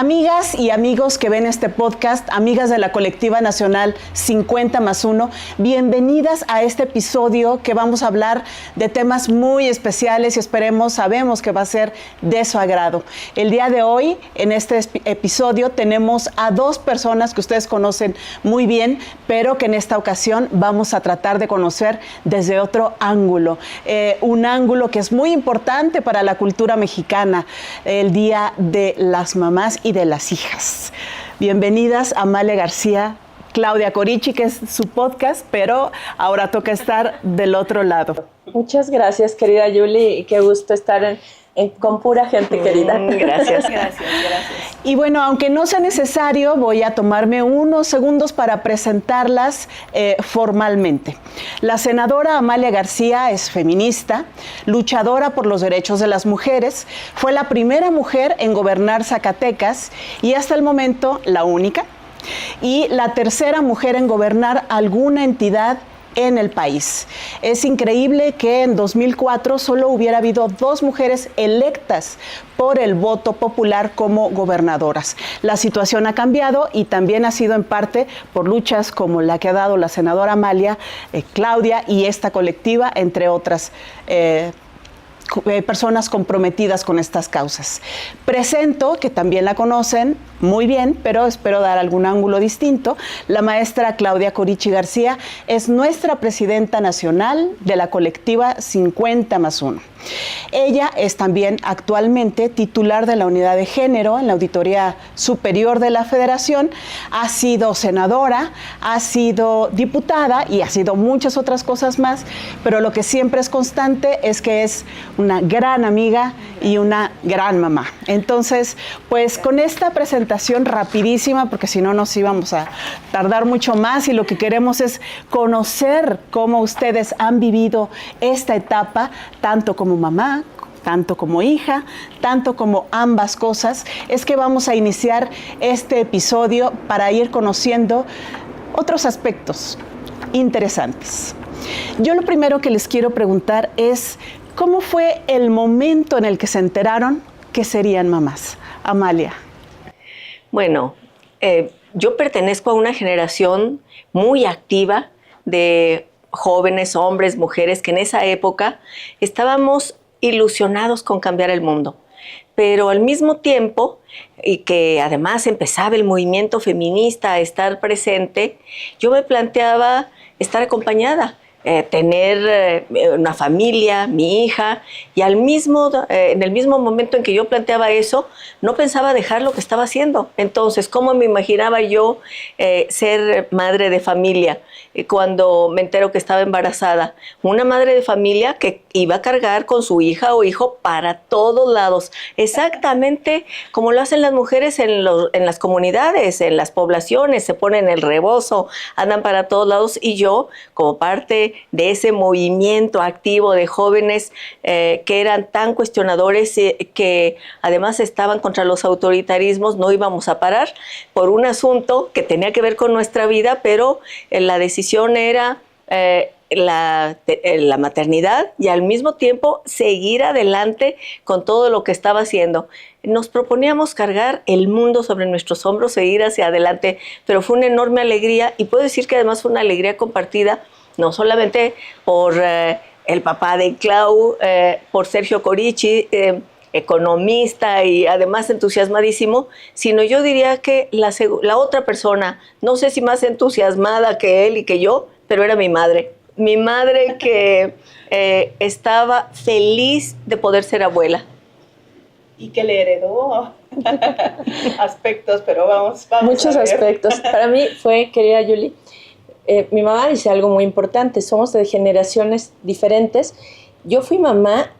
Amigas y amigos que ven este podcast, amigas de la colectiva nacional 50+1, bienvenidas a este episodio que vamos a hablar de temas muy especiales y sabemos que va a ser de su agrado. El día de hoy, en este episodio, tenemos a dos personas que ustedes conocen muy bien, pero que en esta ocasión vamos a tratar de conocer desde otro ángulo. Un ángulo que es muy importante para la cultura mexicana, el Día de las Mamás y de las Hijas. Bienvenidas Amalia García, Claudia Corichi, que es su podcast, pero ahora toca estar del otro lado. Muchas gracias, querida Yuli, y qué gusto estar con pura gente querida. Gracias. Y bueno, aunque no sea necesario, voy a tomarme unos segundos para presentarlas formalmente. La senadora Amalia García es feminista, luchadora por los derechos de las mujeres, fue la primera mujer en gobernar Zacatecas y hasta el momento la única, y la tercera mujer en gobernar alguna entidad en el país. Es increíble que en 2004 solo hubiera habido 2 mujeres electas por el voto popular como gobernadoras. La situación ha cambiado y también ha sido en parte por luchas como la que ha dado la senadora Amalia, Claudia y esta colectiva, entre otras personas comprometidas con estas causas. Presento, que también la conocen muy bien, pero espero dar algún ángulo distinto, la maestra Claudia Corichi García es nuestra presidenta nacional de la colectiva 50+1. Ella es también actualmente titular de la unidad de género en la Auditoría Superior de la Federación, ha sido senadora, ha sido diputada y ha sido muchas otras cosas más, pero lo que siempre es constante es que es una gran amiga y una gran mamá. Entonces, pues con esta presentación rapidísima, porque si no nos íbamos a tardar mucho más y lo que queremos es conocer cómo ustedes han vivido esta etapa, tanto como mamá, tanto como hija, tanto como ambas cosas, es que vamos a iniciar este episodio para ir conociendo otros aspectos interesantes. Yo lo primero que les quiero preguntar es, ¿cómo fue el momento en el que se enteraron que serían mamás? Amalia. Bueno, yo pertenezco a una generación muy activa de jóvenes, hombres, mujeres, que en esa época estábamos ilusionados con cambiar el mundo. Pero al mismo tiempo, y que además empezaba el movimiento feminista a estar presente, yo me planteaba estar acompañada, tener una familia, mi hija, y en el mismo momento en que yo planteaba eso, no pensaba dejar lo que estaba haciendo. Entonces, ¿cómo me imaginaba yo ser madre de familia cuando me entero que estaba embarazada? Una madre de familia que iba a cargar con su hija o hijo para todos lados, exactamente como lo hacen las mujeres en las comunidades, en las poblaciones, se ponen el rebozo, andan para todos lados, y yo, como parte de ese movimiento activo de jóvenes que eran tan cuestionadores, que además estaban contra los autoritarismos, no íbamos a parar por un asunto que tenía que ver con nuestra vida, pero la decisión era la maternidad y al mismo tiempo seguir adelante con todo lo que estaba haciendo. Nos proponíamos cargar el mundo sobre nuestros hombros, seguir hacia adelante, pero fue una enorme alegría, y puedo decir que además fue una alegría compartida, no solamente por el papá de Clau, por Sergio Corichi, economista y además entusiasmadísimo, sino yo diría que la otra persona, no sé si más entusiasmada que él y que yo, pero era mi madre. Mi madre que estaba feliz de poder ser abuela. Y que le heredó aspectos, pero vamos muchos aspectos. Para mí fue, querida Yuli, mi mamá dice algo muy importante, somos de generaciones diferentes. Yo fui mamá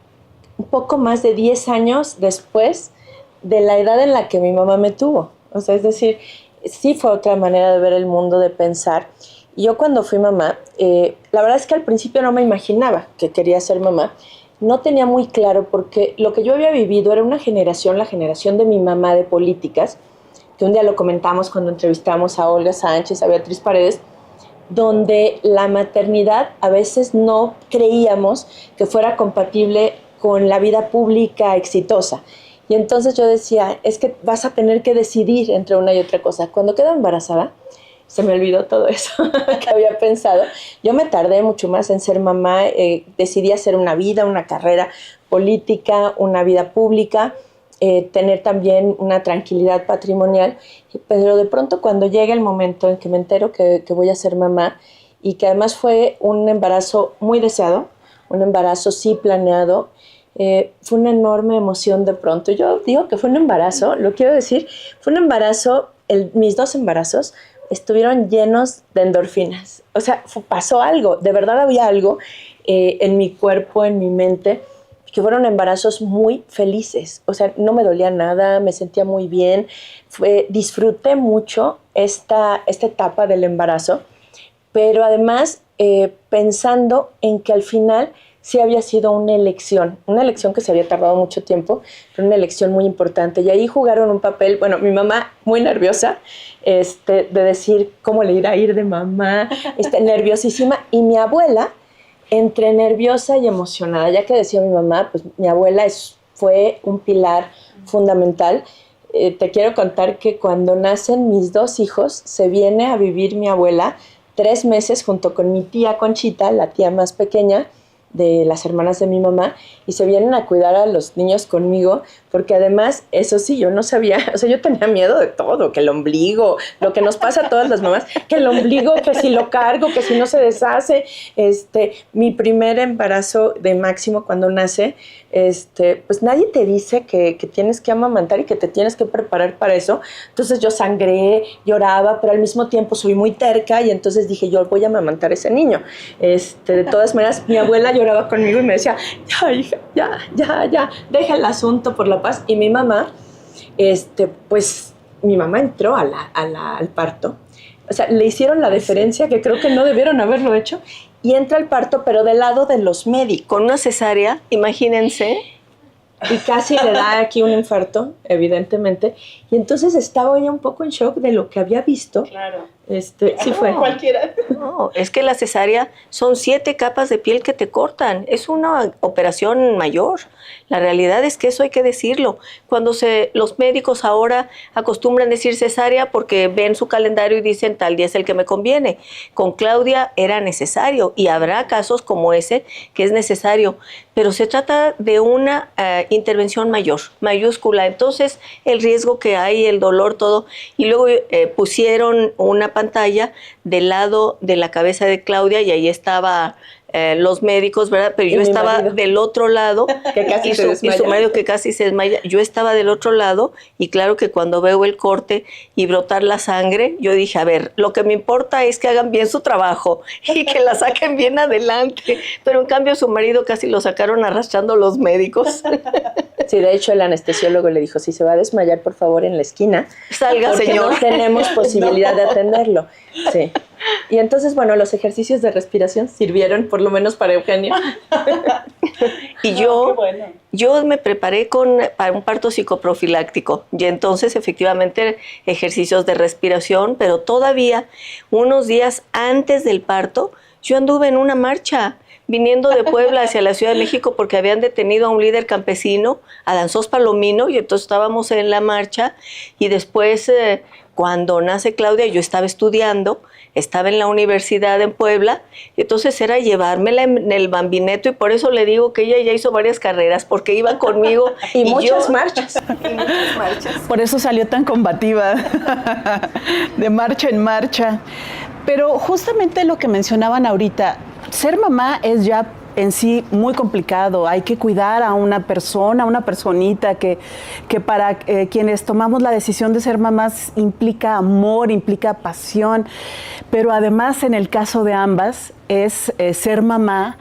un poco más de 10 años después de la edad en la que mi mamá me tuvo. O sea, es decir, sí fue otra manera de ver el mundo, de pensar. Y yo cuando fui mamá, la verdad es que al principio no me imaginaba que quería ser mamá. No tenía muy claro, porque lo que yo había vivido era una generación, la generación de mi mamá, de políticas, que un día lo comentamos cuando entrevistamos a Olga Sánchez, a Beatriz Paredes, donde la maternidad a veces no creíamos que fuera compatible con la vida pública exitosa. Y entonces yo decía, es que vas a tener que decidir entre una y otra cosa. Cuando quedo embarazada, se me olvidó todo eso que había pensado. Yo me tardé mucho más en ser mamá, decidí hacer una vida, una carrera política, una vida pública, tener también una tranquilidad patrimonial, pero de pronto cuando llega el momento en que me entero que voy a ser mamá, y que además fue un embarazo muy deseado, un embarazo sí planeado, fue una enorme emoción de pronto. Yo digo que fue un embarazo, lo quiero decir, fue un embarazo, mis 2 embarazos estuvieron llenos de endorfinas. O sea, pasó algo, de verdad había algo en mi cuerpo, en mi mente, que fueron embarazos muy felices. O sea, no me dolía nada, me sentía muy bien, disfruté mucho esta etapa del embarazo, pero además pensando en que al final sí había sido una elección que se había tardado mucho tiempo, pero una elección muy importante. Y ahí jugaron un papel, bueno, mi mamá muy nerviosa, de decir cómo le irá a ir de mamá, nerviosísima, y mi abuela entre nerviosa y emocionada, ya que decía mi mamá, pues mi abuela fue un pilar fundamental. Te quiero contar que cuando nacen mis 2 hijos, se viene a vivir mi abuela 3 meses junto con mi tía Conchita, la tía más pequeña de las hermanas de mi mamá, y se vienen a cuidar a los niños conmigo, porque además, eso sí, yo no sabía, o sea, yo tenía miedo de todo, que el ombligo, lo que nos pasa a todas las mamás, que el ombligo, que si lo cargo, que si no se deshace. Mi primer embarazo de Máximo cuando nace, pues nadie te dice que tienes que amamantar y que te tienes que preparar para eso. Entonces yo sangré, lloraba, pero al mismo tiempo soy muy terca, y entonces dije, yo voy a amamantar a ese niño. De todas maneras, mi abuela lloraba conmigo y me decía, ya, hija, ya, deja el asunto por la paz. Y mi mamá, pues mi mamá entró al parto. O sea, le hicieron la deferencia que creo que no debieron haberlo hecho, y entra al parto, pero del lado de los médicos. Con una cesárea, imagínense. Y casi le da aquí un infarto, evidentemente. Y entonces estaba ella un poco en shock de lo que había visto. Claro. Sí fue. Cualquiera. No, es que la cesárea son 7 capas de piel que te cortan. Es una operación mayor. La realidad es que eso hay que decirlo. Cuando los médicos ahora acostumbran decir cesárea porque ven su calendario y dicen tal día es el que me conviene. Con Claudia era necesario, y habrá casos como ese que es necesario, pero se trata de una intervención mayor, mayúscula. Entonces el riesgo que hay, el dolor, todo. Y luego pusieron una pantalla del lado de la cabeza de Claudia, y ahí estaba los médicos, ¿verdad? Pero yo estaba del otro lado, que casi y su marido que casi se desmaya. Yo estaba del otro lado, y claro que cuando veo el corte y brotar la sangre, yo dije, a ver, lo que me importa es que hagan bien su trabajo y que la saquen bien adelante. Pero en cambio su marido casi lo sacaron arrastrando los médicos. Sí, de hecho el anestesiólogo le dijo, si se va a desmayar, por favor, en la esquina. Salga, señor. No tenemos posibilidad de atenderlo. Sí. Y entonces, bueno, los ejercicios de respiración sirvieron, por lo menos para Eugenia. Y yo me preparé para un parto psicoprofiláctico, y entonces efectivamente ejercicios de respiración, pero todavía unos días antes del parto yo anduve en una marcha viniendo de Puebla hacia la Ciudad de México porque habían detenido a un líder campesino, a Danzós Palomino, y entonces estábamos en la marcha. Y después, cuando nace Claudia, yo estaba estudiando, estaba en la universidad en Puebla, y entonces era llevármela en el bambineto, y por eso le digo que ella ya hizo varias carreras, porque iba conmigo. y muchas marchas. Y muchas marchas. Por eso salió tan combativa, de marcha en marcha. Pero justamente lo que mencionaban ahorita, ser mamá es ya en sí muy complicado. Hay que cuidar a una persona, una personita que para quienes tomamos la decisión de ser mamás implica amor, implica pasión. Pero además, en el caso de ambas, es ser mamá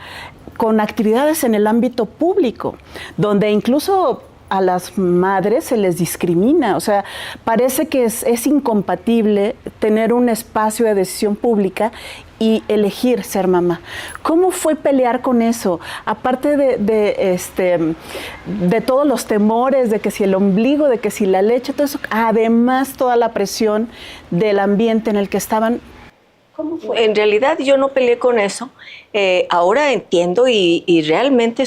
con actividades en el ámbito público, donde incluso a las madres se les discrimina. O sea, parece que es incompatible tener un espacio de decisión pública y elegir ser mamá. ¿Cómo fue pelear con eso? Aparte de todos los temores, de que si el ombligo, de que si la leche, todo eso, además toda la presión del ambiente en el que estaban. ¿Cómo fue? En realidad yo no peleé con eso. Ahora entiendo y realmente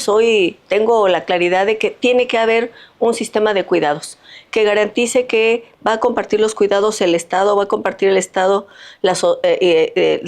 tengo la claridad de que tiene que haber un sistema de cuidados que garantice que va a compartir los cuidados el Estado, va a compartir el Estado, la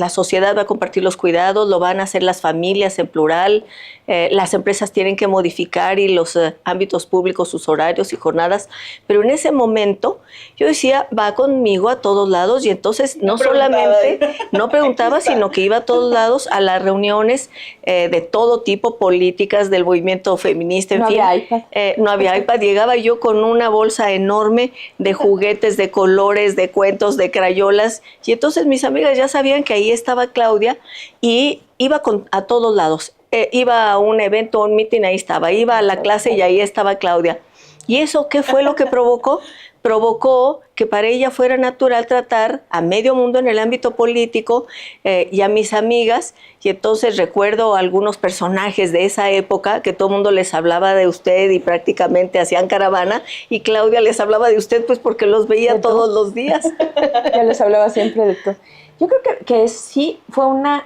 sociedad va a compartir los cuidados, lo van a hacer las familias en plural, las empresas tienen que modificar y los ámbitos públicos sus horarios y jornadas, pero en ese momento yo decía, va conmigo a todos lados y entonces no solamente no preguntaba, sino que iba a todos lados a las reuniones de todo tipo, políticas del movimiento feminista, en fin. Había iPad. No había iPad, llegaba yo con una bolsa enorme de juguetes, de colores, de cuentos, de crayolas, y entonces mis amigas ya sabían que ahí estaba Claudia y iba a todos lados. Iba a un evento, un meeting, ahí estaba, iba a la clase y ahí estaba Claudia. ¿Y eso qué fue lo que provocó? Provocó que para ella fuera natural tratar a medio mundo en el ámbito político y a mis amigas, y entonces recuerdo algunos personajes de esa época que todo el mundo les hablaba de usted y prácticamente hacían caravana, y Claudia les hablaba de usted pues porque los veía todos los días. Ya les hablaba siempre de todo. Yo creo que sí fue una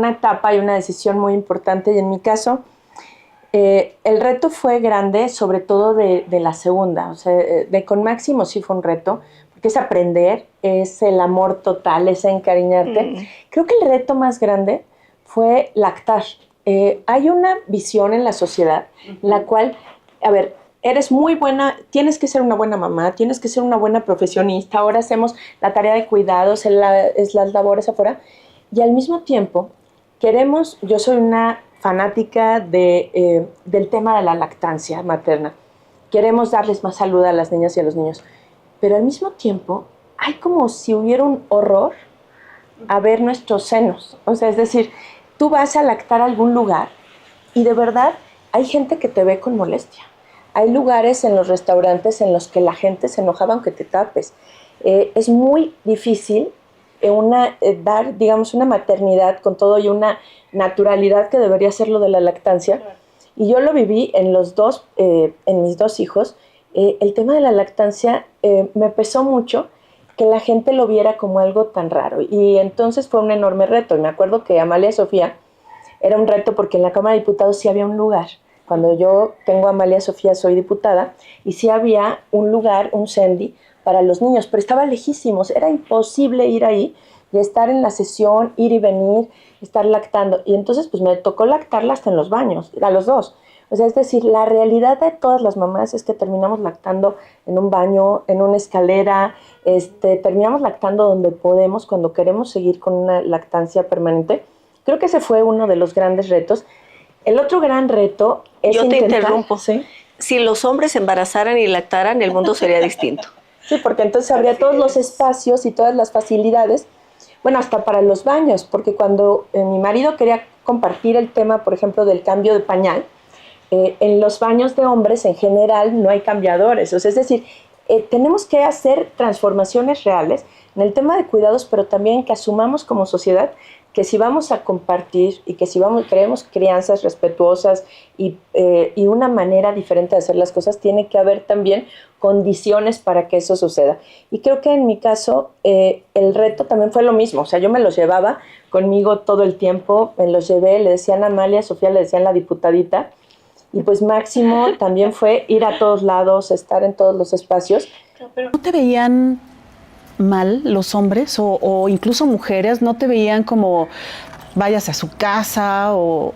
etapa y una decisión muy importante, y en mi caso el reto fue grande, sobre todo de la segunda. O sea, de con Máximo sí fue un reto, porque es aprender, es el amor total, es encariñarte. Creo que el reto más grande fue lactar. Hay una visión en la sociedad, la cual, a ver, eres muy buena, tienes que ser una buena mamá, tienes que ser una buena profesionista, ahora hacemos la tarea de cuidados, las labores afuera, y al mismo tiempo yo soy una fanática del tema de la lactancia materna. Queremos darles más salud a las niñas y a los niños, pero al mismo tiempo hay como si hubiera un horror a ver nuestros senos. O sea, es decir, tú vas a lactar a algún lugar y de verdad hay gente que te ve con molestia. Hay lugares en los restaurantes en los que la gente se enojaba aunque te tapes. Es muy difícil dar, digamos, una maternidad con todo y una naturalidad que debería ser lo de la lactancia. Claro. Y yo lo viví en mis dos hijos. El tema de la lactancia me pesó mucho que la gente lo viera como algo tan raro. Y entonces fue un enorme reto. Y me acuerdo que Amalia Sofía era un reto porque en la Cámara de Diputados sí había un lugar. Cuando yo tengo a Amalia Sofía, soy diputada, y sí había un lugar, un Sendy, para los niños, pero estaba lejísimos, era imposible ir ahí y estar en la sesión, ir y venir, estar lactando. Y entonces pues me tocó lactarla hasta en los baños, a los dos. O sea, es decir, la realidad de todas las mamás es que terminamos lactando en un baño, en una escalera, terminamos lactando donde podemos, cuando queremos seguir con una lactancia permanente. Creo que ese fue uno de los grandes retos. El otro gran reto es Yo te interrumpo. ¿Sí? Si los hombres se embarazaran y lactaran, el mundo sería distinto. Sí, porque entonces habría todos los espacios y todas las facilidades, bueno, hasta para los baños, porque cuando mi marido quería compartir el tema, por ejemplo, del cambio de pañal, en los baños de hombres en general no hay cambiadores. O sea, es decir, tenemos que hacer transformaciones reales en el tema de cuidados, pero también que asumamos como sociedad que si vamos a compartir y que si queremos crianzas respetuosas y una manera diferente de hacer las cosas, tiene que haber también condiciones para que eso suceda. Y creo que en mi caso el reto también fue lo mismo. O sea, yo me los llevaba conmigo todo el tiempo, me los llevé, le decían a Amalia, Sofía le decían la diputadita, y pues Máximo también fue ir a todos lados, estar en todos los espacios. ¿No te veían mal los hombres o incluso mujeres? ¿No te veían como vayas a su casa o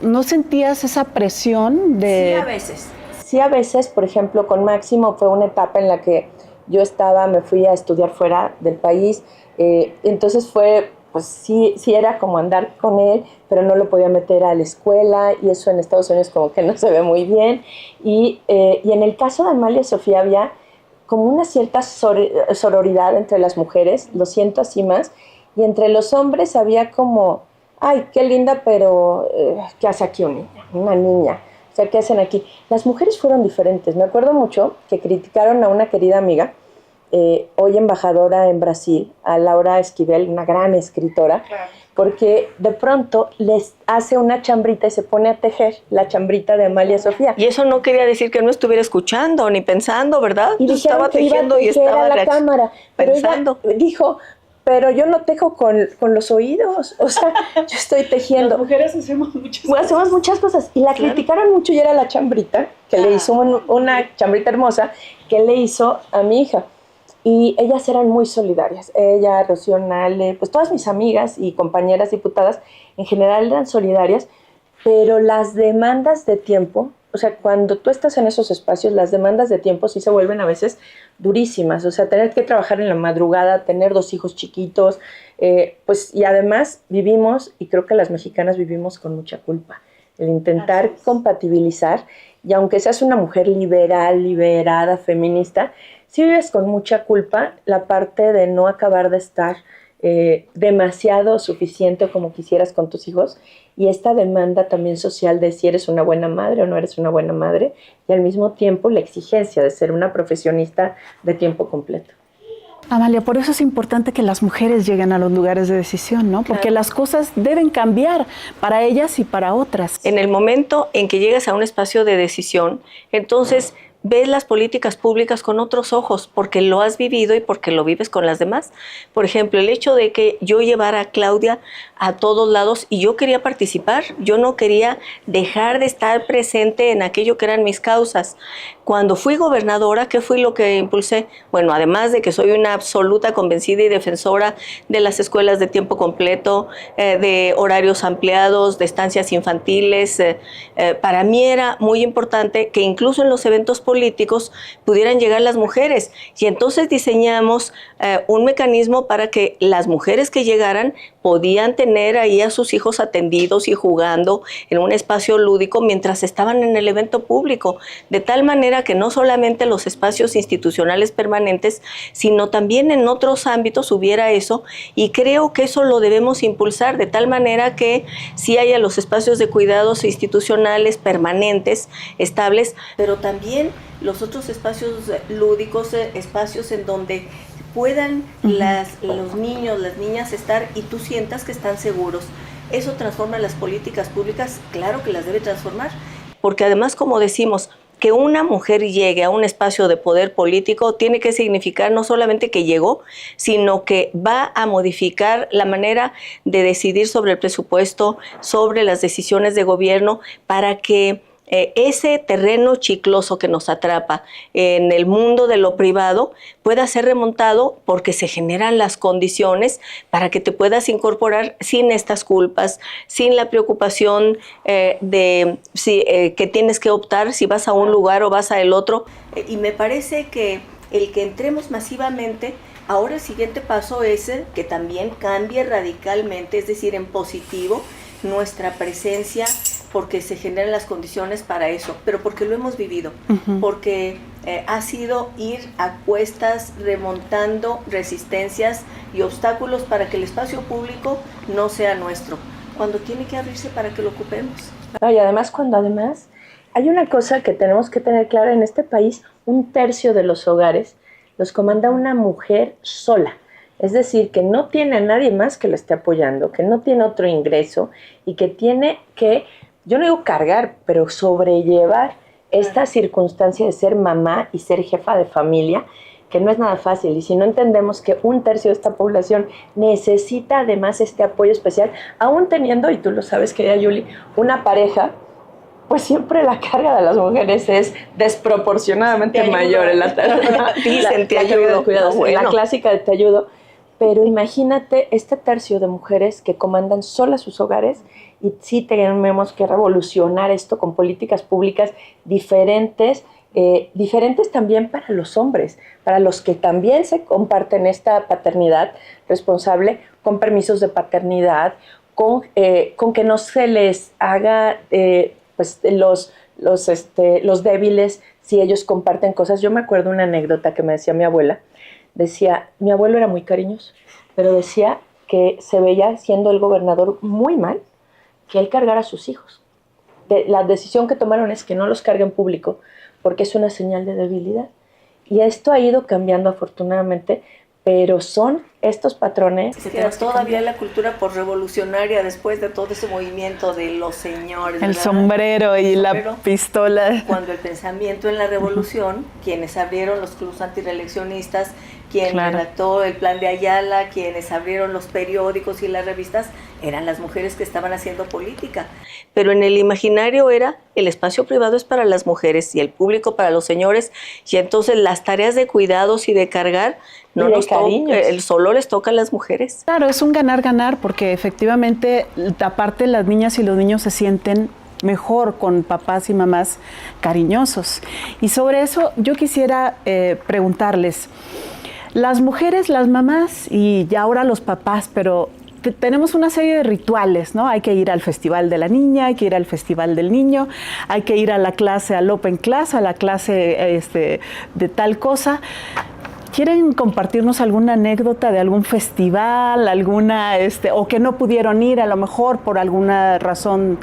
no sentías esa presión de...? Sí, a veces. Sí, a veces, por ejemplo, con Máximo fue una etapa en la que yo me fui a estudiar fuera del país, entonces fue, pues sí era como andar con él, pero no lo podía meter a la escuela y eso en Estados Unidos como que no se ve muy bien. Y en el caso de Amalia Sofía había como una cierta sororidad entre las mujeres, lo siento así más, y entre los hombres había como, ay, qué linda, pero ¿qué hace aquí una niña? O sea, ¿qué hacen aquí? Las mujeres fueron diferentes. Me acuerdo mucho que criticaron a una querida amiga, hoy embajadora en Brasil, a Laura Esquivel, una gran escritora, claro, porque de pronto les hace una chambrita y se pone a tejer la chambrita de Amalia Sofía. Y eso no quería decir que no estuviera escuchando ni pensando, ¿verdad? Y dijeron estaba que tejiendo iba a tejer y estaba a la cámara, pensando. pero ella dijo, pero yo no tejo con los oídos, o sea, yo estoy tejiendo. Las mujeres hacemos muchas cosas. Hacemos muchas cosas, y la criticaron mucho, y era la chambrita, que le hizo una chambrita hermosa, que le hizo a mi hija. Y ellas eran muy solidarias. Ella, Rocío Nale, pues todas mis amigas y compañeras diputadas en general eran solidarias, pero las demandas de tiempo, o sea, cuando tú estás en esos espacios, las demandas de tiempo sí se vuelven a veces durísimas. O sea, tener que trabajar en la madrugada, tener 2 hijos chiquitos, pues, y además vivimos, y creo que las mexicanas vivimos con mucha culpa, el intentar compatibilizar, y aunque seas una mujer liberal, liberada, feminista, sí vives con mucha culpa la parte de no acabar de estar demasiado suficiente como quisieras con tus hijos, y esta demanda también social de si eres una buena madre o no eres una buena madre, y al mismo tiempo la exigencia de ser una profesionista de tiempo completo. Amalia, por eso es importante que las mujeres lleguen a los lugares de decisión, ¿no? Porque las cosas deben cambiar para ellas y para otras. En el momento en que llegas a un espacio de decisión, entonces ves las políticas públicas con otros ojos, porque lo has vivido y porque lo vives con las demás. Por ejemplo, el hecho de que yo llevara a Claudia a todos lados y yo quería participar, yo no quería dejar de estar presente en aquello que eran mis causas. Cuando fui gobernadora, ¿qué fue lo que impulsé? Bueno, además de que soy una absoluta convencida y defensora de las escuelas de tiempo completo, de horarios ampliados, de estancias infantiles, para mí era muy importante que incluso en los eventos políticos pudieran llegar las mujeres. Y entonces diseñamos un mecanismo para que las mujeres que llegaran podían tener ahí a sus hijos atendidos y jugando en un espacio lúdico mientras estaban en el evento público, de tal manera que no solamente los espacios institucionales permanentes, sino también en otros ámbitos hubiera eso, y creo que eso lo debemos impulsar, de tal manera que sí haya los espacios de cuidados institucionales permanentes, estables, pero también los otros espacios lúdicos, espacios en donde puedan los niños, las niñas estar y tú sientas que están seguros. Eso transforma las políticas públicas, claro que las debe transformar, porque además, como decimos, que una mujer llegue a un espacio de poder político tiene que significar no solamente que llegó, sino que va a modificar la manera de decidir sobre el presupuesto, sobre las decisiones de gobierno, para que ese terreno chicloso que nos atrapa en el mundo de lo privado pueda ser remontado, porque se generan las condiciones para que te puedas incorporar sin estas culpas, sin la preocupación de que tienes que optar si vas a un lugar o vas a el otro. Y me parece que el que entremos masivamente, ahora el siguiente paso es que también cambie radicalmente, es decir, en positivo, nuestra presencia, porque se generan las condiciones para eso, pero porque lo hemos vivido, porque ha sido ir a cuestas remontando resistencias y obstáculos para que el espacio público no sea nuestro, cuando tiene que abrirse para que lo ocupemos. No, y además, hay una cosa que tenemos que tener clara en este país: 1/3 de los hogares los comanda una mujer sola. Es decir, que no tiene a nadie más que lo esté apoyando, que no tiene otro ingreso, y que tiene que, yo no digo cargar, pero sobrellevar esta circunstancia de ser mamá y ser jefa de familia, que no es nada fácil. Y si no entendemos que 1/3 de esta población necesita además este apoyo especial, aún teniendo, y tú lo sabes, querida Yuli, una pareja, pues siempre la carga de las mujeres es desproporcionadamente mayor. Dicen, te ayudo. La clásica de te ayudo. Pero imagínate este 1/3 de mujeres que comandan solas sus hogares, y sí tenemos que revolucionar esto con políticas públicas diferentes, diferentes también para los hombres, para los que también se comparten esta paternidad responsable, con permisos de paternidad, con que no se les haga pues los débiles si ellos comparten cosas. Yo me acuerdo una anécdota que me decía mi abuela. Decía, mi abuelo era muy cariñoso, pero decía que se veía, siendo el gobernador, muy mal que él cargara a sus hijos. La decisión que tomaron es que no los cargue en público, porque es una señal de debilidad. Y esto ha ido cambiando afortunadamente, pero son estos patrones. Se queda todavía la cultura posrevolucionaria después de todo ese movimiento de los señores. El sombrero y la pistola. Cuando el pensamiento en la revolución, quienes abrieron los clubes antireeleccionistas, quien Claro. redactó el plan de Ayala, quienes abrieron los periódicos y las revistas, eran las mujeres que estaban haciendo política. Pero en el imaginario era el espacio privado es para las mujeres y el público para los señores, y entonces las tareas de cuidados y de cargar no Y de nos cariños. solo les toca a las mujeres. Claro, es un ganar-ganar porque efectivamente, aparte las niñas y los niños se sienten mejor con papás y mamás cariñosos. Y sobre eso yo quisiera preguntarles, las mujeres, las mamás y ya ahora los papás, pero tenemos una serie de rituales, ¿no? Hay que ir al festival de la niña, hay que ir al festival del niño, hay que ir a la clase, al open class, a la clase de tal cosa. ¿Quieren compartirnos alguna anécdota de algún festival, alguna o que no pudieron ir a lo mejor por alguna razón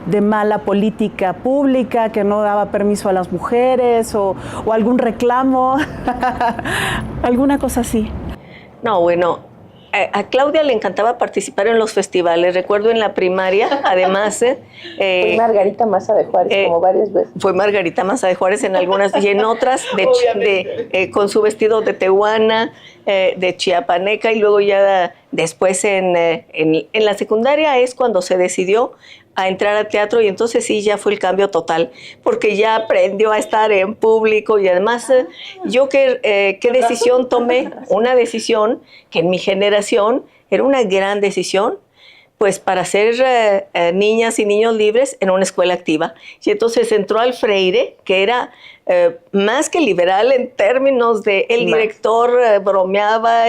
de mala política pública que no daba permiso a las mujeres o algún reclamo, alguna cosa así? No, bueno, a Claudia le encantaba participar en los festivales. Recuerdo en la primaria, además. Fui Margarita Maza de Juárez como varias veces. Fue Margarita Maza de Juárez en algunas y en otras con su vestido de tehuana, de chiapaneca, y luego ya después en la secundaria es cuando se decidió a entrar al teatro, y entonces sí, ya fue el cambio total, porque ya aprendió a estar en público. Y además yo qué decisión tomé, una decisión que en mi generación era una gran decisión, pues para ser niñas y niños libres en una escuela activa. Y entonces entró al Freire, que era más que liberal en términos de el director bromeaba,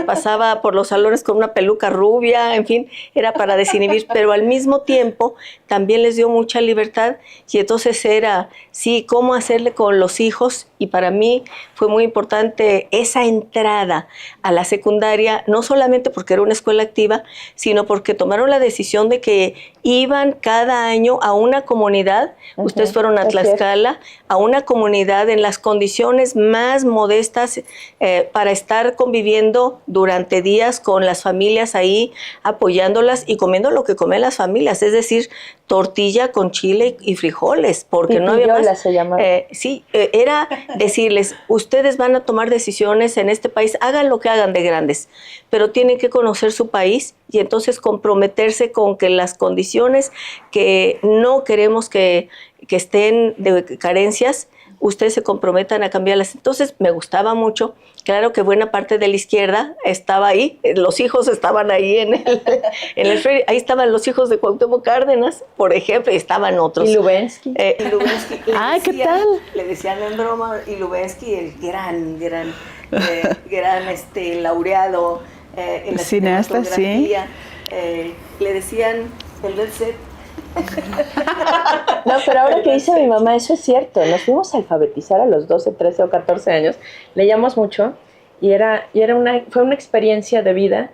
pasaba por los salones con una peluca rubia, en fin, era para desinhibir, pero al mismo tiempo también les dio mucha libertad. Y entonces era, sí, cómo hacerle con los hijos. Y para mí fue muy importante esa entrada a la secundaria, no solamente porque era una escuela activa, sino porque tomaron la decisión de que iban cada año a una comunidad. Ustedes fueron a Tlaxcala, a una comunidad en las condiciones más modestas para estar conviviendo durante días con las familias ahí, apoyándolas y comiendo lo que comen las familias, es decir, tortilla con chile y frijoles, porque no había más. Se llamaba. Era decirles, ustedes van a tomar decisiones en este país, hagan lo que hagan de grandes, pero tienen que conocer su país y entonces comprometerse con que las condiciones que no queremos que estén de carencias, ustedes se comprometan a cambiarlas. Entonces me gustaba mucho. Claro que buena parte de la izquierda estaba ahí, los hijos estaban ahí en el Freire. Ahí estaban los hijos de Cuauhtémoc Cárdenas, por ejemplo, y estaban otros. Y Lubensky. Ay, ¿qué tal? Le decían en broma, y Lubensky, el gran laureado en la cineasta, sí. Le decían el Led Zeppelin. No, pero ahora que dice mi mamá, eso es cierto. Nos fuimos a alfabetizar a los 12, 13 o 14 años. Leíamos mucho y fue una experiencia de vida.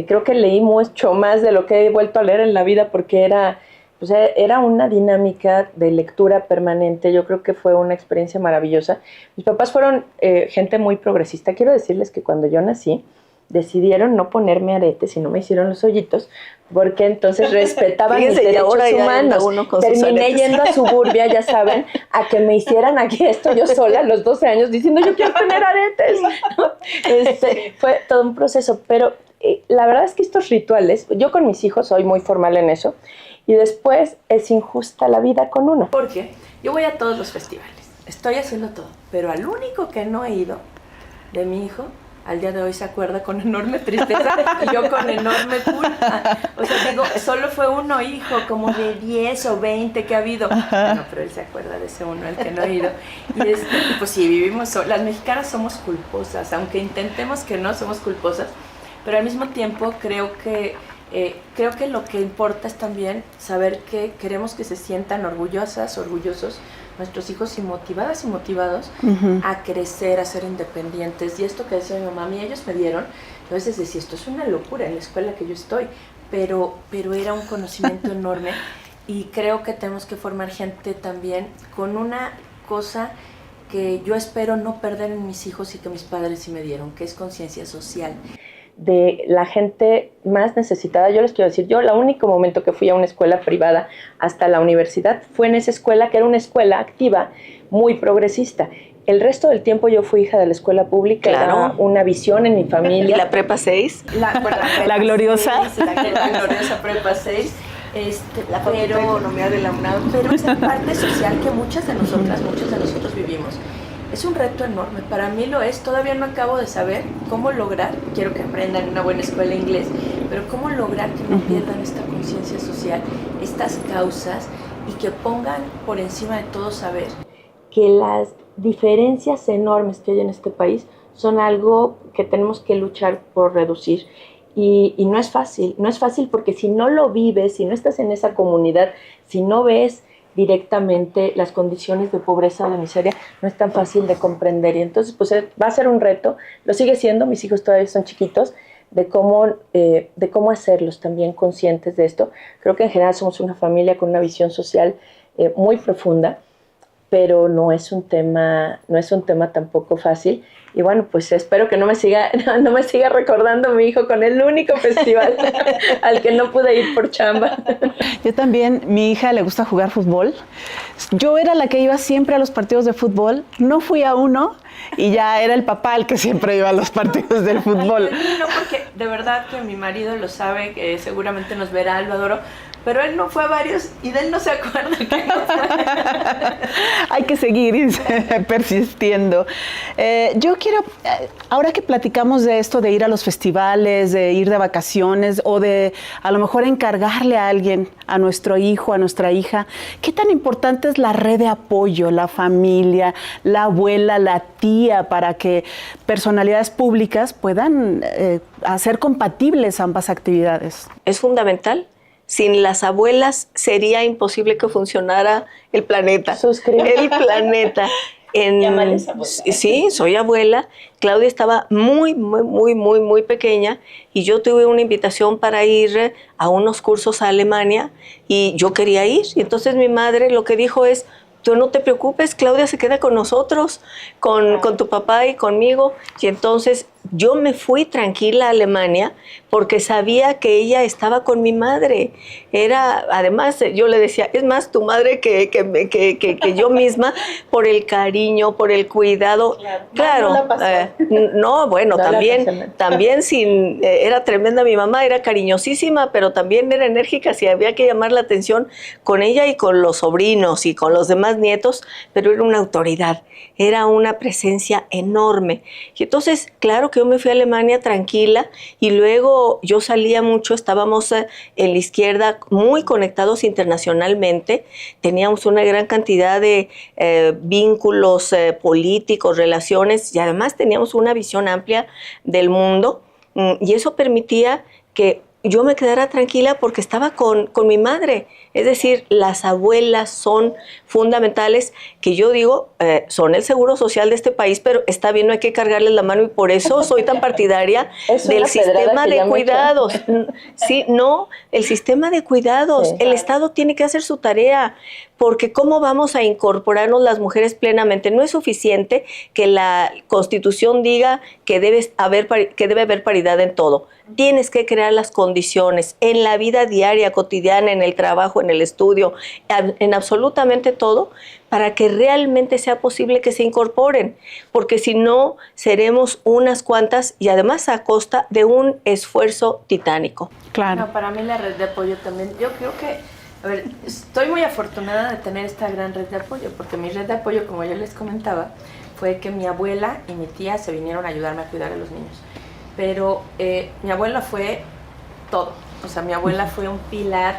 Creo que leí mucho más de lo que he vuelto a leer en la vida porque era una dinámica de lectura permanente. Yo creo que fue una experiencia maravillosa. Mis papás fueron gente muy progresista. Quiero decirles que cuando yo nací, decidieron no ponerme aretes y no me hicieron los hoyitos, porque entonces respetaban mis derechos humanos. Terminé yendo a Suburbia, ya saben, a que me hicieran aquí esto yo sola a los 12 años diciendo yo quiero tener aretes. Fue todo un proceso, pero la verdad es que estos rituales, yo con mis hijos soy muy formal en eso, y después es injusta la vida con uno. Porque yo voy a todos los festivales, estoy haciendo todo, pero al único que no he ido de mi hijo, al día de hoy se acuerda con enorme tristeza y yo con enorme culpa. O sea, digo, solo fue uno hijo, como de 10 o 20 que ha habido. Bueno, pero él se acuerda de ese uno, el que no ha ido. Y pues sí, vivimos, las mexicanas somos culposas, aunque intentemos que no, somos culposas. Pero al mismo tiempo creo que lo que importa es también saber que queremos que se sientan orgullosas, orgullosos nuestros hijos y motivadas y motivados a crecer, a ser independientes. Y esto que decía mi mamá, a mí ellos me dieron, a veces decía, esto es una locura en la escuela que yo estoy, pero era un conocimiento enorme y creo que tenemos que formar gente también con una cosa que yo espero no perder en mis hijos y que mis padres sí me dieron, que es conciencia social. De la gente más necesitada. Yo les quiero decir, yo el único momento que fui a una escuela privada hasta la universidad fue en esa escuela, que era una escuela activa, muy progresista. El resto del tiempo yo fui hija de la escuela pública, Claro. era una visión en mi ¿Y familia. la prepa 6? La gloriosa. La gloriosa prepa 6. La Facultad de Economía de la UNAM. Pero esa parte social que muchos de nosotros vivimos. Es un reto enorme, para mí lo es, todavía no acabo de saber cómo lograr, quiero que aprendan en una buena escuela inglés, pero cómo lograr que no pierdan esta conciencia social, estas causas, y que pongan por encima de todo saber que las diferencias enormes que hay en este país son algo que tenemos que luchar por reducir. Y no es fácil porque si no lo vives, si no estás en esa comunidad, si no ves directamente las condiciones de pobreza o de miseria, no es tan fácil de comprender. Y entonces pues va a ser un reto, lo sigue siendo, mis hijos todavía son chiquitos, de cómo hacerlos también conscientes de esto. Creo que en general somos una familia con una visión social muy profunda, pero no es un tema tampoco fácil. Y bueno, pues espero que no me siga recordando mi hijo con el único festival al que no pude ir por chamba. Yo también, mi hija le gusta jugar fútbol. Yo era la que iba siempre a los partidos de fútbol. No fui a uno y ya era el papá el que siempre iba a los partidos del fútbol. No, porque de verdad que mi marido lo sabe, que seguramente nos verá, lo adoro, pero él no fue a varios y de él no se acuerda que no fue. Hay que seguir persistiendo. Yo quiero, ahora que platicamos de esto de ir a los festivales, de ir de vacaciones o de a lo mejor encargarle a alguien, a nuestro hijo, a nuestra hija, ¿qué tan importante es la red de apoyo, la familia, la abuela, la tía, para que personalidades públicas puedan hacer compatibles ambas actividades? Es fundamental. Sin las abuelas sería imposible que funcionara el planeta. Suscribo. El planeta. Sí, soy abuela. Claudia estaba muy pequeña y yo tuve una invitación para ir a unos cursos a Alemania y yo quería ir. Y entonces mi madre lo que dijo es: tú no te preocupes, Claudia se queda con nosotros, con tu papá y conmigo. Y entonces yo me fui tranquila a Alemania porque sabía que ella estaba con mi madre. Además, yo le decía, es más tu madre que yo misma, por el cariño, por el cuidado. Claro, no, bueno, también era tremenda mi mamá, era cariñosísima, pero también era enérgica, si había que llamar la atención con ella y con los sobrinos y con los demás nietos, pero era una autoridad, era una presencia enorme. Y entonces, claro que yo me fui a Alemania tranquila y luego yo salía mucho, estábamos en la izquierda muy conectados internacionalmente, teníamos una gran cantidad de vínculos políticos, relaciones y además teníamos una visión amplia del mundo y eso permitía que yo me quedara tranquila porque estaba con mi madre. Es decir, las abuelas son fundamentales, que yo digo, son el seguro social de este país, pero está bien, no hay que cargarles la mano y por eso soy tan partidaria del sistema de cuidados. Sí, no, el sistema de cuidados. Sí, el Estado tiene que hacer su tarea, porque ¿cómo vamos a incorporarnos las mujeres plenamente? No es suficiente que la Constitución diga que debe haber paridad en todo. Tienes que crear las condiciones en la vida diaria, cotidiana, en el trabajo, en el estudio, en absolutamente todo, para que realmente sea posible que se incorporen, porque si no, seremos unas cuantas y además a costa de un esfuerzo titánico. Claro. No, para mí la red de apoyo también, yo creo que, a ver, estoy muy afortunada de tener esta gran red de apoyo, porque mi red de apoyo, como yo les comentaba, fue que mi abuela y mi tía se vinieron a ayudarme a cuidar a los niños. Pero mi abuela fue todo, o sea, mi abuela fue un pilar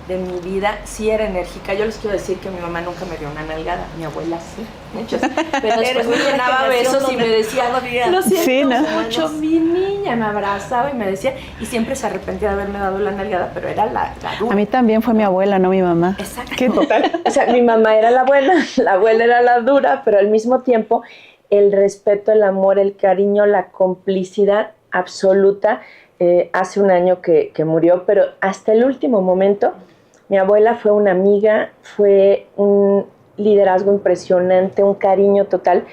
de mi vida, sí era enérgica. Yo les quiero decir que mi mamá nunca me dio una nalgada, mi abuela sí, muchos, pero después me llenaba besos y me decía, lo siento mucho, mi niña, me abrazaba y me decía, y siempre se arrepentía de haberme dado la nalgada, pero era la dura. A mí también fue mi abuela, no mi mamá. Exacto. ¿Qué total? O sea, mi mamá era la abuela era la dura, pero al mismo tiempo el respeto, el amor, el cariño, la complicidad absoluta. Hace un año que murió, pero hasta el último momento mi abuela fue una amiga, fue un liderazgo impresionante, un cariño total.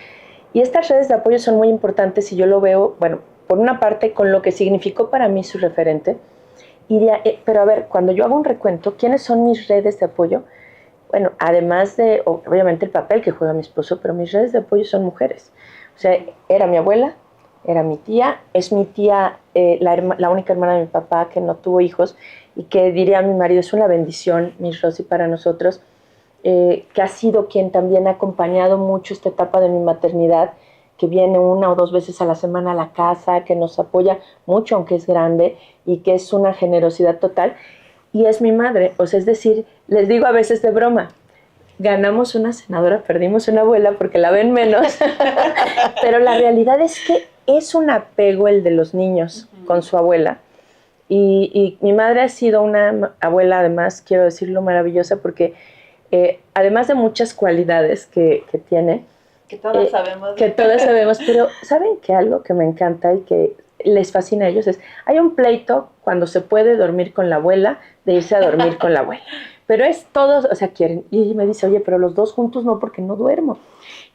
Y estas redes de apoyo son muy importantes y yo lo veo, bueno, por una parte con lo que significó para mí su referente. Pero a ver, cuando yo hago un recuento, ¿quiénes son mis redes de apoyo? Bueno, además de, obviamente, el papel que juega mi esposo, pero mis redes de apoyo son mujeres. O sea, era mi abuela, era mi tía, es mi tía, la única hermana de mi papá que no tuvo hijos y que diría a mi marido, es una bendición, mi Rosy, para nosotros, que ha sido quien también ha acompañado mucho esta etapa de mi maternidad, que viene 1 o 2 veces a la semana a la casa, que nos apoya mucho, aunque es grande, y que es una generosidad total. Y es mi madre, o sea, es decir, les digo a veces de broma, ganamos una senadora, perdimos una abuela porque la ven menos, pero la realidad es que es un apego el de los niños con su abuela. Y mi madre ha sido una abuela, además, quiero decirlo, maravillosa, porque además de muchas cualidades que tiene, Que todas sabemos. que todas sabemos, pero ¿saben qué? Algo que me encanta y que les fascina a ellos es, hay un pleito cuando se puede dormir con la abuela, de irse a dormir con la abuela. Pero es todos, o sea, quieren. Y ella me dice, oye, pero los 2 juntos no, porque no duermo.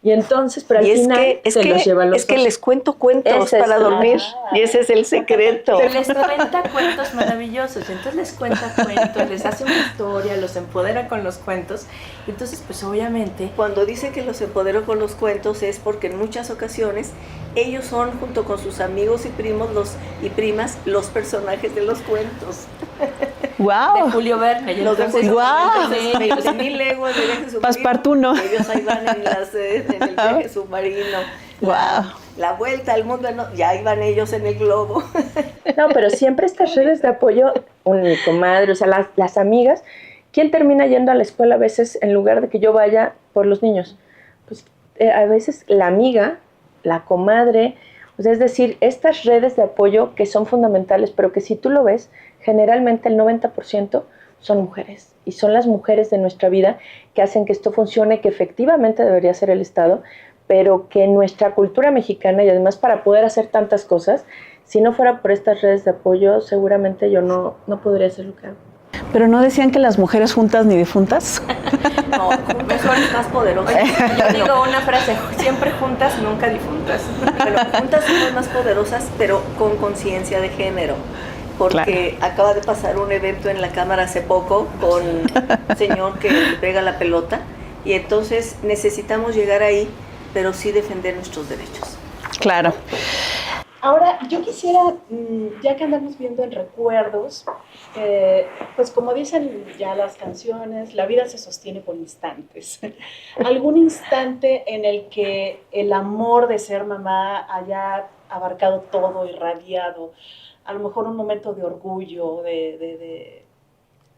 Y entonces, pero al final los lleva a los 2. Es que les cuento cuentos para dormir. Y ese es el secreto. Pero les cuenta cuentos maravillosos. Entonces les cuenta cuentos, les hace una historia, los empodera con los cuentos. Entonces, pues obviamente... Cuando dice que los empodero con los cuentos es porque en muchas ocasiones ellos son, junto con sus amigos y primos y primas, los personajes de los cuentos. ¡Wow! De Julio Verne. Los de Julio ¡Guau! Verne, de 1000 leguas de viaje submarino. Paspartuno. Ellos ahí van en el viaje submarino. ¡Wow! La vuelta al mundo, ya iban ellos en el globo. No, pero siempre estas redes de apoyo, mi comadre, o sea, las amigas, ¿quién termina yendo a la escuela a veces en lugar de que yo vaya por los niños? Pues a veces la amiga, la comadre, o sea, es decir, estas redes de apoyo que son fundamentales, pero que si tú lo ves, generalmente el 90% son mujeres. Y son las mujeres de nuestra vida que hacen que esto funcione, que efectivamente debería ser el Estado, pero que nuestra cultura mexicana, y además para poder hacer tantas cosas, si no fuera por estas redes de apoyo, seguramente yo no podría hacer lo que hago. ¿Pero no decían que las mujeres juntas ni difuntas? No, juntas son más poderosas. Yo digo una frase, siempre juntas, nunca difuntas. Pero juntas somos más poderosas, pero con conciencia de género. Porque acaba de pasar un evento en la Cámara hace poco con un señor que le pega la pelota y entonces necesitamos llegar ahí, pero sí defender nuestros derechos. Claro. Ahora, yo quisiera, ya que andamos viendo en recuerdos, pues como dicen ya las canciones, la vida se sostiene por instantes. ¿Algún instante en el que el amor de ser mamá haya abarcado todo, irradiado? A lo mejor un momento de orgullo, de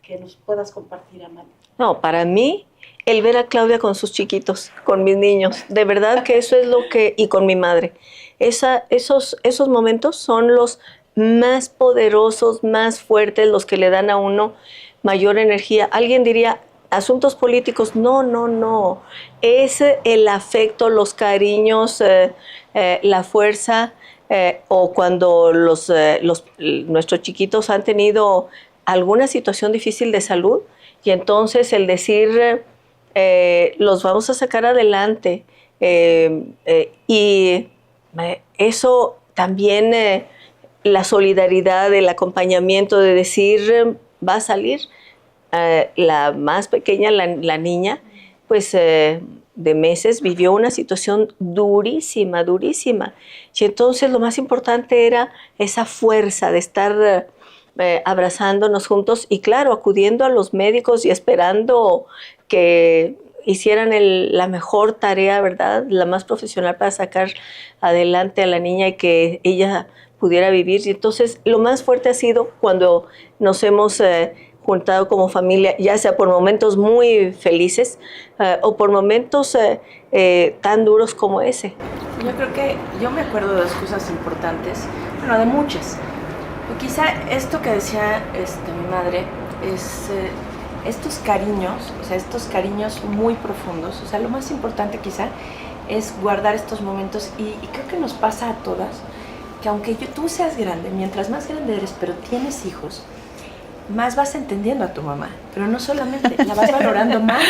que nos puedas compartir, Amanda. No, para mí, el ver a Claudia con sus chiquitos, con mis niños, de verdad que eso es lo que, y con mi madre, esos momentos son los más poderosos, más fuertes, los que le dan a uno mayor energía. Alguien diría, asuntos políticos, no, es el afecto, los cariños, la fuerza, o cuando nuestros chiquitos han tenido alguna situación difícil de salud, y entonces el decir, los vamos a sacar adelante, y eso también, la solidaridad, el acompañamiento de decir, va a salir. La más pequeña, la niña, pues de meses vivió una situación durísima. Y entonces lo más importante era esa fuerza de estar abrazándonos juntos y claro, acudiendo a los médicos y esperando que hicieran la mejor tarea, ¿verdad? La más profesional para sacar adelante a la niña y que ella pudiera vivir. Y entonces lo más fuerte ha sido cuando nos hemos juntado como familia, ya sea por momentos muy felices o por momentos tan duros como ese. Yo creo que yo me acuerdo de 2 cosas importantes, bueno, de muchas. Pero quizá esto que decía mi madre es estos cariños muy profundos. O sea, lo más importante quizá es guardar estos momentos y creo que nos pasa a todas, que aunque tú seas grande, mientras más grande eres, pero tienes hijos, más vas entendiendo a tu mamá, pero no solamente, la vas valorando más.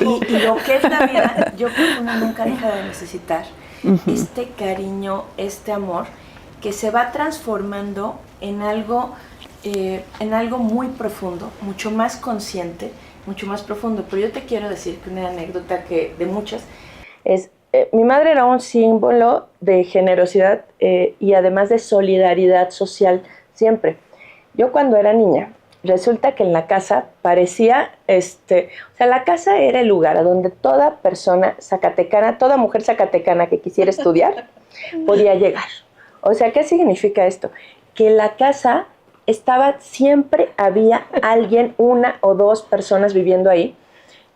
Y lo que es la vida, yo creo que uno nunca deja de necesitar este cariño, este amor, que se va transformando en algo muy profundo, mucho más consciente, mucho más profundo. Pero yo te quiero decir que una anécdota que de muchas es, mi madre era un símbolo de generosidad y además de solidaridad social siempre. Yo cuando era niña, resulta que en la casa parecía, o sea, la casa era el lugar a donde toda persona zacatecana, toda mujer zacatecana que quisiera estudiar, podía llegar. O sea, ¿qué significa esto? Que en la casa siempre había alguien, una o dos personas viviendo ahí.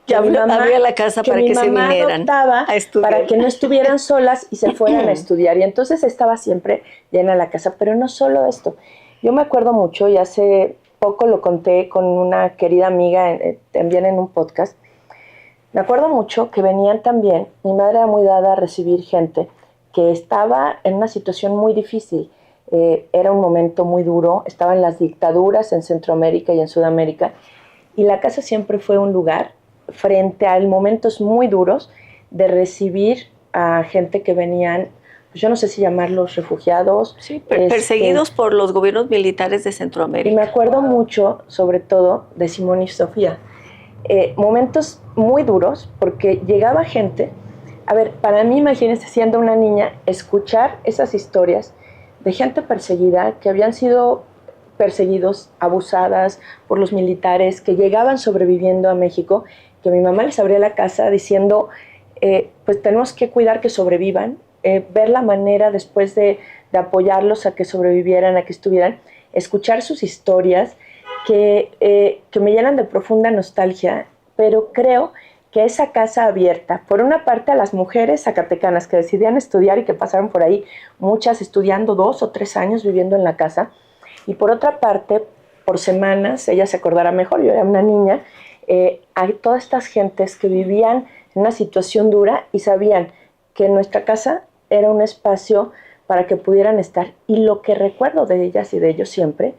Que abría la casa para que se vinieran a estudiar. Para que no estuvieran solas y se fueran a estudiar. Y entonces estaba siempre llena la casa. Pero no solo esto. Yo me acuerdo mucho, y hace poco lo conté con una querida amiga, también en un podcast. Me acuerdo mucho que venían también, mi madre era muy dada a recibir gente que estaba en una situación muy difícil. Era un momento muy duro, estaban las dictaduras en Centroamérica y en Sudamérica, y la casa siempre fue un lugar, frente a momentos muy duros, de recibir a gente que venían, pues yo no sé si llamarlos refugiados. Sí, perseguidos por los gobiernos militares de Centroamérica. Y me acuerdo mucho, sobre todo, de Simón y Sofía. Momentos muy duros, porque llegaba gente. A ver, para mí, imagínense, siendo una niña, escuchar esas historias de gente perseguida, que habían sido perseguidos, abusadas por los militares, que llegaban sobreviviendo a México, que mi mamá les abría la casa diciendo, pues tenemos que cuidar que sobrevivan, ver la manera después de apoyarlos a que sobrevivieran, a que estuvieran, escuchar sus historias que me llenan de profunda nostalgia, pero creo que esa casa abierta, por una parte a las mujeres zacatecanas que decidían estudiar y que pasaron por ahí, muchas estudiando 2 o 3 años viviendo en la casa, y por otra parte, por semanas, ella se acordará mejor, yo era una niña, hay todas estas gentes que vivían en una situación dura y sabían que nuestra casa era un espacio para que pudieran estar. Y lo que recuerdo de ellas y de ellos siempre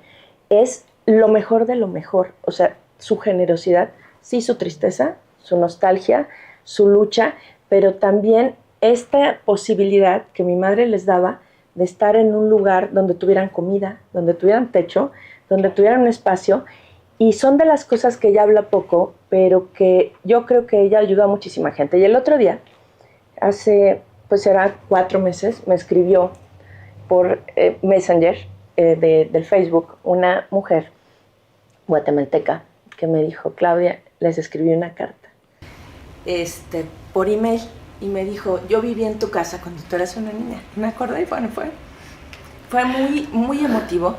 es lo mejor de lo mejor. O sea, su generosidad, sí, su tristeza, su nostalgia, su lucha, pero también esta posibilidad que mi madre les daba de estar en un lugar donde tuvieran comida, donde tuvieran techo, donde tuvieran un espacio. Y son de las cosas que ella habla poco, pero que yo creo que ella ayuda a muchísima gente. Y el otro día, hace, pues será 4 meses, me escribió por Messenger del Facebook una mujer guatemalteca que me dijo, Claudia, les escribí una carta. Por email, y me dijo, yo viví en tu casa cuando tú eras una niña. Me acordé y bueno, fue muy, muy emotivo,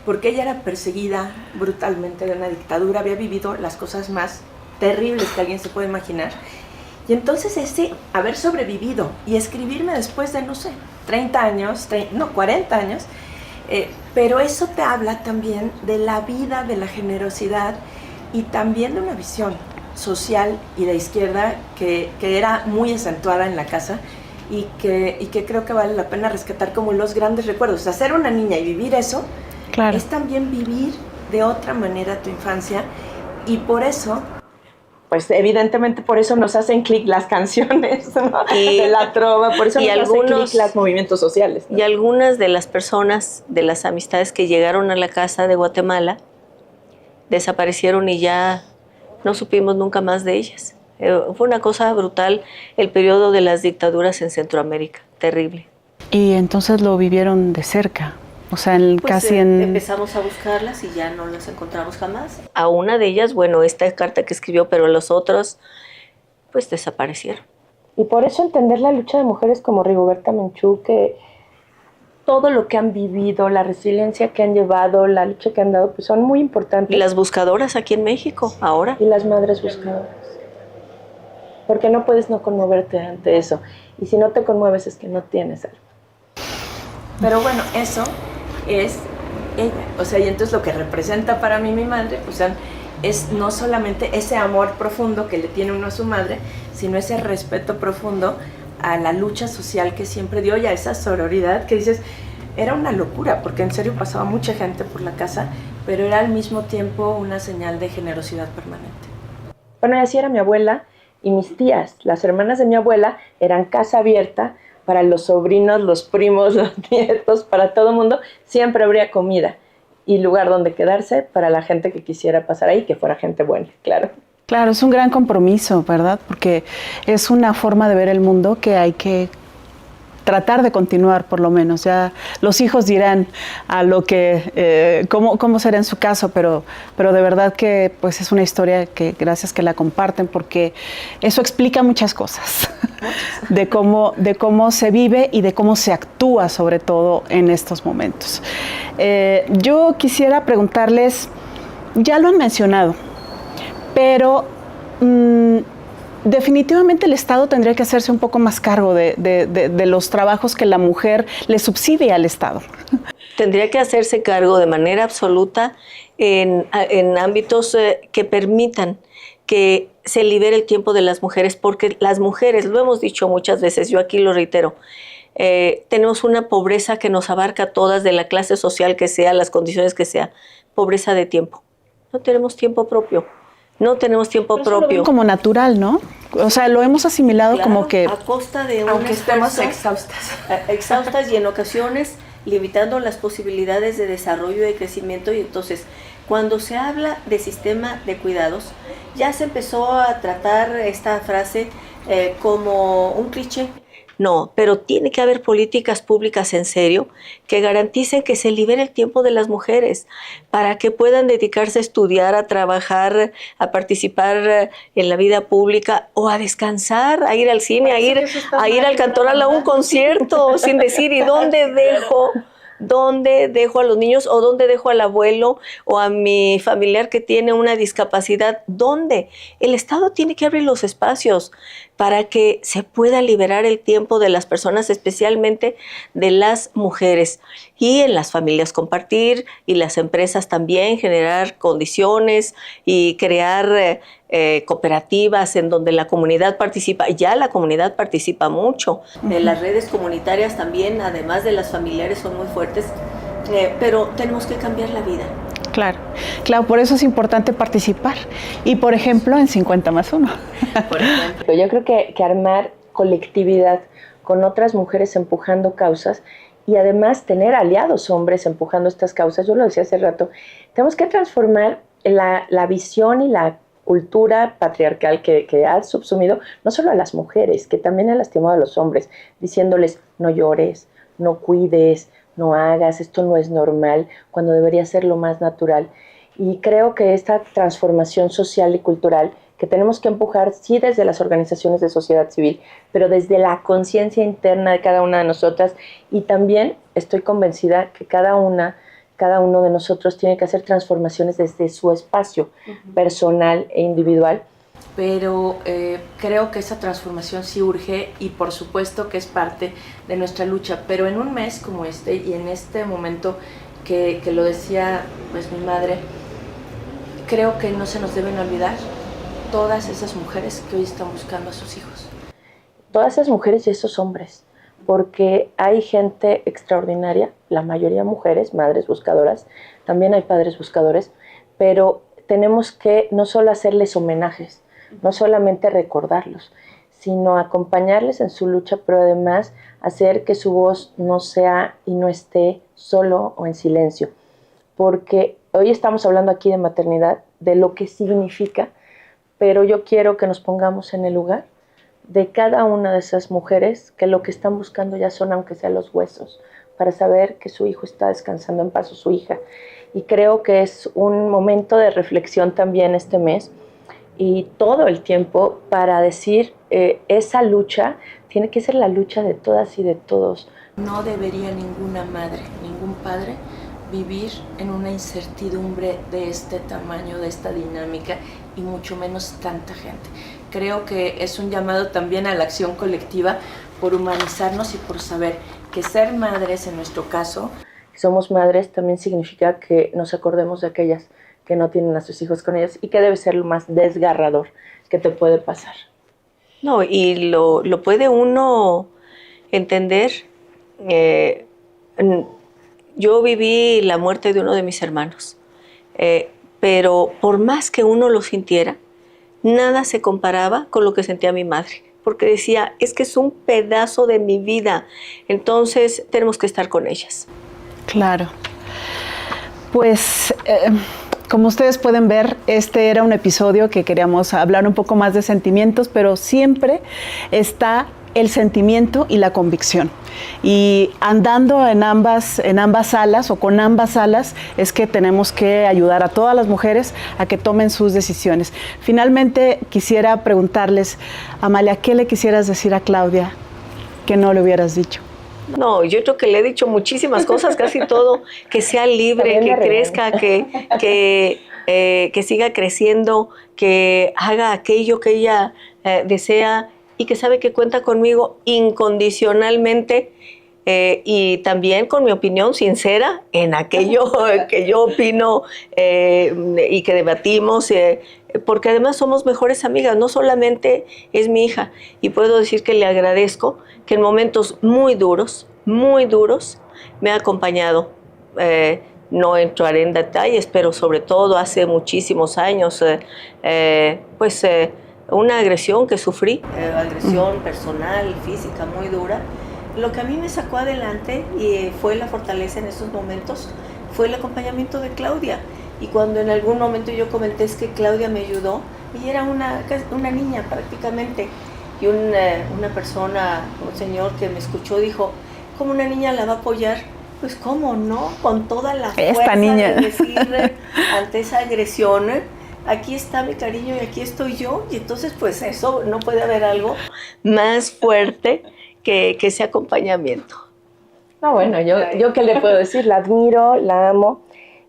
porque ella era perseguida brutalmente de una dictadura, había vivido las cosas más terribles que alguien se puede imaginar. Y entonces haber sobrevivido y escribirme después de, no sé, 30 años, 40 años, pero eso te habla también de la vida, de la generosidad y también de una visión social y de izquierda que era muy acentuada en la casa y que creo que vale la pena rescatar como los grandes recuerdos. O sea, ser una niña y vivir eso, claro, es también vivir de otra manera tu infancia, y por eso... Pues evidentemente por eso nos hacen clic las canciones, ¿no? De la trova, por eso nos hacen clic los movimientos sociales, ¿no? Y algunas de las personas, de las amistades que llegaron a la casa de Guatemala, desaparecieron y ya no supimos nunca más de ellas. Fue una cosa brutal el periodo de las dictaduras en Centroamérica, terrible. Y entonces lo vivieron de cerca. O sea, empezamos a buscarlas y ya no las encontramos jamás. A una de ellas, bueno, esta carta que escribió, pero los otros, pues desaparecieron. Y por eso entender la lucha de mujeres como Rigoberta Menchú, que todo lo que han vivido, la resiliencia que han llevado, la lucha que han dado, pues son muy importantes. Y las buscadoras aquí en México, ahora. Y las madres buscadoras. Porque no puedes no conmoverte ante eso. Y si no te conmueves es que no tienes algo. Pero bueno, eso es ella, o sea, y entonces lo que representa para mí mi madre, pues es no solamente ese amor profundo que le tiene uno a su madre, sino ese respeto profundo a la lucha social que siempre dio y a esa sororidad que dices, era una locura, porque en serio pasaba mucha gente por la casa, pero era al mismo tiempo una señal de generosidad permanente. Bueno, y así era mi abuela y mis tías, las hermanas de mi abuela, eran casa abierta para los sobrinos, los primos, los nietos, para todo el mundo, siempre habría comida y lugar donde quedarse para la gente que quisiera pasar ahí, que fuera gente buena, claro. Claro, es un gran compromiso, ¿verdad? Porque es una forma de ver el mundo que hay que tratar de continuar, por lo menos. Ya los hijos dirán a lo que cómo será en su caso, pero de verdad que pues es una historia que gracias que la comparten, porque eso explica muchas cosas de cómo se vive y de cómo se actúa, sobre todo en estos momentos. Yo quisiera preguntarles, ya lo han mencionado, pero definitivamente el Estado tendría que hacerse un poco más cargo de los trabajos que la mujer le subsidia al Estado. Tendría que hacerse cargo de manera absoluta en ámbitos que permitan que se libere el tiempo de las mujeres, porque las mujeres, lo hemos dicho muchas veces, yo aquí lo reitero, tenemos una pobreza que nos abarca a todas, de la clase social que sea, las condiciones que sea, pobreza de tiempo. No tenemos tiempo propio. No tenemos tiempo propio. Eso lo ven como natural, ¿no? O sea, lo hemos asimilado, claro, como que... A costa de un aunque estemos esfuerzo, exhaustas y en ocasiones limitando las posibilidades de desarrollo y de crecimiento. Y entonces, cuando se habla de sistema de cuidados, ya se empezó a tratar esta frase como un cliché. No, pero tiene que haber políticas públicas en serio que garanticen que se libere el tiempo de las mujeres para que puedan dedicarse a estudiar, a trabajar, a participar en la vida pública o a descansar, a ir al cine, a ir al Cantoral a un concierto sin decir ¿y dónde dejo? ¿Dónde dejo a los niños o dónde dejo al abuelo o a mi familiar que tiene una discapacidad? ¿Dónde? El Estado tiene que abrir los espacios para que se pueda liberar el tiempo de las personas, especialmente de las mujeres. Y en las familias compartir, y las empresas también generar condiciones y crear cooperativas en donde la comunidad participa. Ya la comunidad participa mucho. Las redes comunitarias también, además de las familiares, son muy fuertes, pero tenemos que cambiar la vida. Claro, por eso es importante participar. Y, por ejemplo, en 50+1. Por ejemplo, yo creo que armar colectividad con otras mujeres empujando causas y además tener aliados hombres empujando estas causas, yo lo decía hace rato, tenemos que transformar la visión y la cultura patriarcal que ha subsumido no solo a las mujeres, que también ha lastimado a los hombres, diciéndoles no llores, no cuides, no hagas, esto no es normal, cuando debería ser lo más natural. Y creo que esta transformación social y cultural que tenemos que empujar, sí, desde las organizaciones de sociedad civil, pero desde la conciencia interna de cada una de nosotras, y también estoy convencida que cada uno de nosotros tiene que hacer transformaciones desde su espacio personal e individual. Pero creo que esa transformación sí urge y por supuesto que es parte de nuestra lucha, pero en un mes como este y en este momento que lo decía pues mi madre, creo que no se nos deben olvidar todas esas mujeres que hoy están buscando a sus hijos. Todas esas mujeres y esos hombres, porque hay gente extraordinaria, la mayoría mujeres, madres buscadoras, también hay padres buscadores, pero tenemos que no solo hacerles homenajes, no solamente recordarlos, sino acompañarles en su lucha, pero además hacer que su voz no sea y no esté solo o en silencio. Porque hoy estamos hablando aquí de maternidad, de lo que significa, pero yo quiero que nos pongamos en el lugar de cada una de esas mujeres que lo que están buscando ya son, aunque sea los huesos, para saber que su hijo está descansando en paz o su hija. Y creo que es un momento de reflexión también este mes y todo el tiempo para decir esa lucha tiene que ser la lucha de todas y de todos. No debería ninguna madre, ningún padre vivir en una incertidumbre de este tamaño, de esta dinámica y mucho menos tanta gente. Creo que es un llamado también a la acción colectiva por humanizarnos y por saber que ser madres en nuestro caso. Somos madres también significa que nos acordemos de aquellas que no tienen a sus hijos con ellas y que debe ser lo más desgarrador que te puede pasar. No, y lo puede uno entender. Yo viví la muerte de uno de mis hermanos, pero por más que uno lo sintiera, nada se comparaba con lo que sentía mi madre, porque decía, es que es un pedazo de mi vida, entonces tenemos que estar con ellas. Claro. Pues Como ustedes pueden ver, este era un episodio que queríamos hablar un poco más de sentimientos, pero siempre está el sentimiento y la convicción. Y andando en ambas alas o con ambas alas es que tenemos que ayudar a todas las mujeres a que tomen sus decisiones. Finalmente quisiera preguntarles, Amalia, ¿qué le quisieras decir a Claudia que no le hubieras dicho? No, yo creo que le he dicho muchísimas cosas, casi todo, que sea libre, que crezca, que siga creciendo, que haga aquello que ella desea y que sabe que cuenta conmigo incondicionalmente y también con mi opinión sincera en aquello que yo opino y que debatimos, porque además somos mejores amigas, no solamente es mi hija, y puedo decir que le agradezco que en momentos muy duros, me ha acompañado. No entraré en detalles, pero sobre todo hace muchísimos años, una agresión que sufrí, agresión personal, física, muy dura. Lo que a mí me sacó adelante y fue la fortaleza en esos momentos, fue el acompañamiento de Claudia. Y cuando en algún momento yo comenté es que Claudia me ayudó, y era una niña prácticamente, y una persona, un señor que me escuchó dijo, ¿cómo una niña la va a apoyar? Pues cómo no, con toda la fuerza de decirle ante esa agresión, aquí está mi cariño y aquí estoy yo, y entonces pues eso, no puede haber algo más fuerte que ese acompañamiento. No, bueno, yo qué le puedo decir, la admiro, la amo,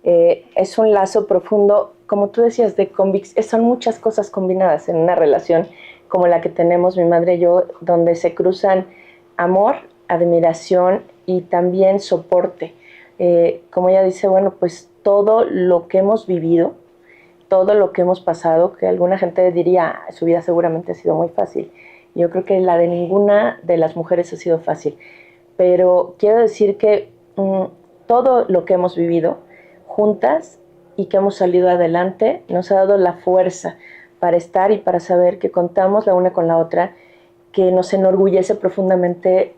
es un lazo profundo, como tú decías, de convicción, son muchas cosas combinadas en una relación como la que tenemos mi madre y yo, donde se cruzan amor, admiración y también soporte. Como ella dice, bueno, pues todo lo que hemos vivido, todo lo que hemos pasado, que alguna gente diría, su vida seguramente ha sido muy fácil. Yo creo que la de ninguna de las mujeres ha sido fácil. Pero quiero decir que todo lo que hemos vivido juntas y que hemos salido adelante nos ha dado la fuerza para estar y para saber que contamos la una con la otra, que nos enorgullece profundamente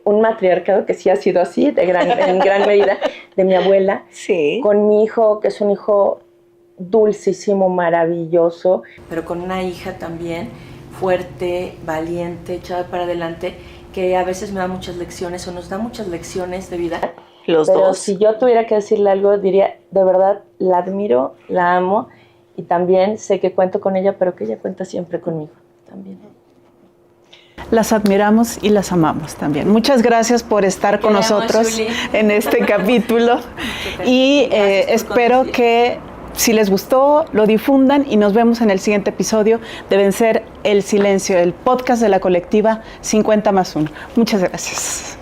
un matriarcado que sí ha sido así, en gran medida, de mi abuela, sí, con mi hijo, que es un hijo dulcísimo, maravilloso. Pero con una hija también fuerte, valiente, echada para adelante, que a veces me da muchas lecciones o nos da muchas lecciones de vida. Los Pero dos. si yo tuviera que decirle algo, diría, de verdad, la admiro, la amo y también sé que cuento con ella, pero que ella cuenta siempre conmigo también. Las admiramos y las amamos también. Muchas gracias por estar con nosotros en este capítulo y espero que si les gustó, lo difundan y nos vemos en el siguiente episodio de Vencer el Silencio, el podcast de la colectiva 50+1. Muchas gracias.